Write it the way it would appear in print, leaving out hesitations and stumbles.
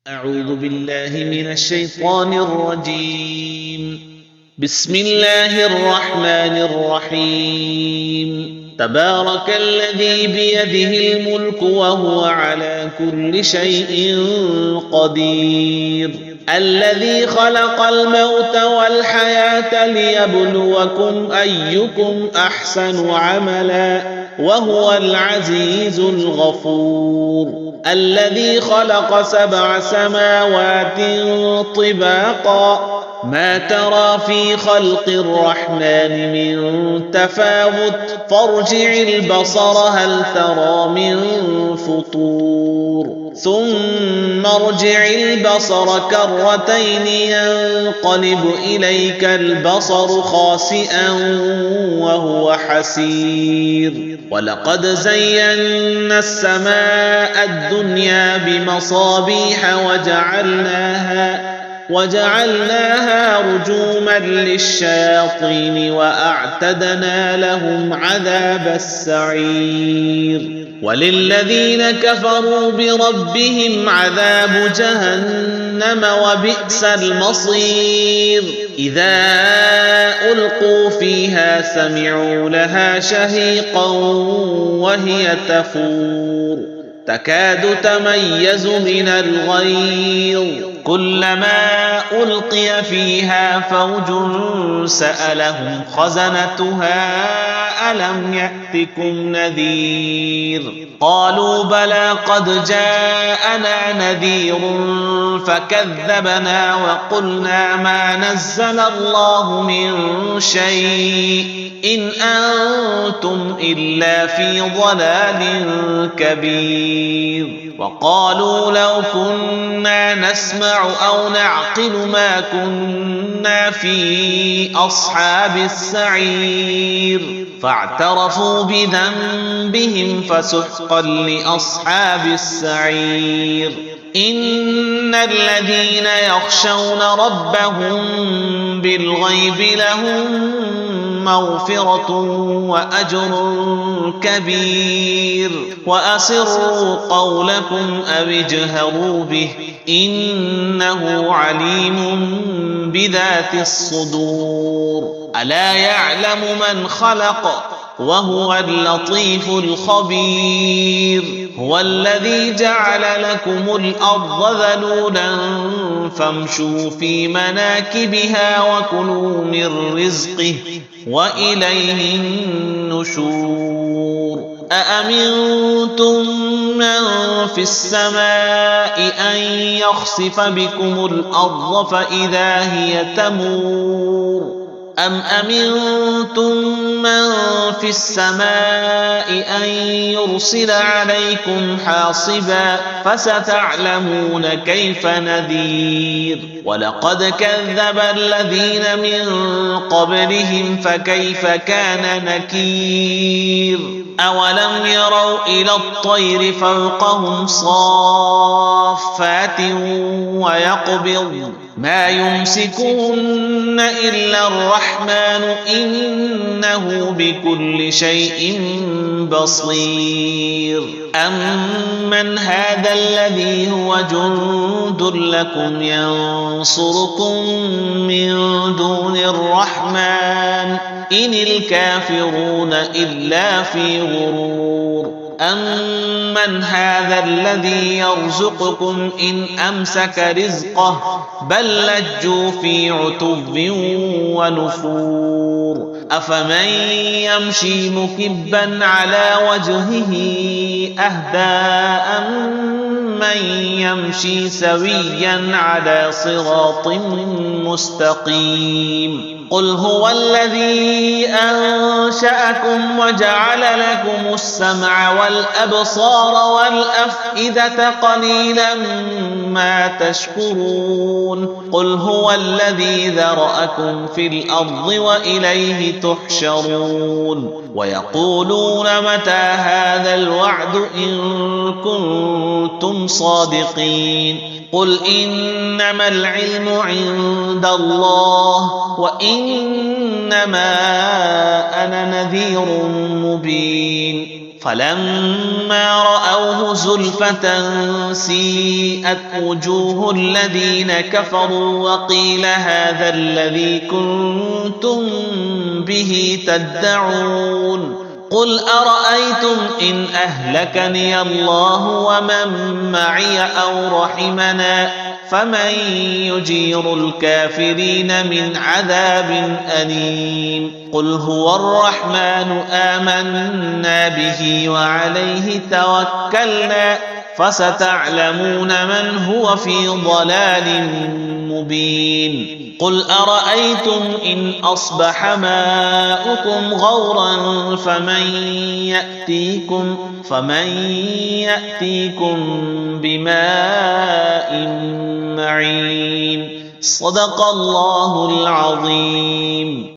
أعوذ بالله من الشيطان الرجيم. بسم الله الرحمن الرحيم. تبارك الذي بيده الملك وهو على كل شيء قدير. الذي خلق الموت والحياة ليبلوكم أيكم أحسن عملا وهو العزيز الغفور. الذي خلق 7 سماوات طباقا ما ترى في خلق الرحمن من تفاوت فارجع البصر هل ترى من فطور ثم ارجع البصر كرتين ينقلب إليك البصر خاسئا وهو حسير. ولقد زينا السماء الدنيا بمصابيح وجعلناها رجوما للشياطين وأعتدنا لهم عذاب السعير. وللذين كفروا بربهم عذاب جهنم وبئس المصير. إذا ألقوا فيها سمعوا لها شهيقا وهي تفور تكاد تميز من الغيظ كلما ألقي فيها فوج سألهم خزنتها ألم يأتكم نذير قالوا بلى قد جاءنا نذير فكذبنا وقلنا ما نزل الله من شيء إن أنتم إلا في ضلال كبير. وقالوا لو كنا نسمع أو نعقل ما كنا في أصحاب السعير فاعترفوا بذنبهم فسحقا لأصحاب السعير. إن الذين يخشون ربهم بالغيب لهم مغفرة وأجر كبير. وأسروا قولكم أو اجهروا به إنه عليم بذات الصدور. ألا يعلم من خلق وهو اللطيف الخبير. هو الذي جعل لكم الأرض ذلولا فامشوا في مناكبها وكلوا من رزقه وإليه النشور. أأمنتم من في السماء أن يخسف بكم الأرض فإذا هي تمور أم أمنتم من في السماء أن يرسل عليكم حاصبا فستعلمون كيف نذير. ولقد كذب الذين من قبلهم فكيف كان نكير. أولم يروا إلى الطير فوقهم صافات ويقبض ما يمسكون إلا الرحمن إنه بكل شيء بصير. أمن هذا الذي هو جند لكم ينصركم من دون الرحمن إن الكافرون إلا في غرور. أمن هذا الذي يرزقكم إن أمسك رزقه بل لجوا في عتو ونفور. أفمن يمشي مكبا على وجهه أهدى أمن يمشي سويا على صراط مستقيم. قل هو الذي أنشأكم وجعل لكم السمع والأبصار والأفئدة قليلا ما تشكرون. قل هو الذي ذرأكم في الأرض وإليه تحشرون. ويقولون متى هذا الوعد إن كنتم صادقين. قل إنما العلم عند الله وإنما أنا نذير مبين. فلما رأوه زلفة سيئت وجوه الذين كفروا وقيل هذا الذي كنتم به تدعون قل أرأيتم إن أهلكني الله ومن معي أو رحمنا فمن يجير الكافرين من عذاب أليم قل هو الرحمن آمنا به وعليه توكلنا فستعلمون من هو في ضلال مبين قل أرأيتم إن أصبح ماؤكم غورا فمن يأتيكم بماء معين صدق الله العظيم.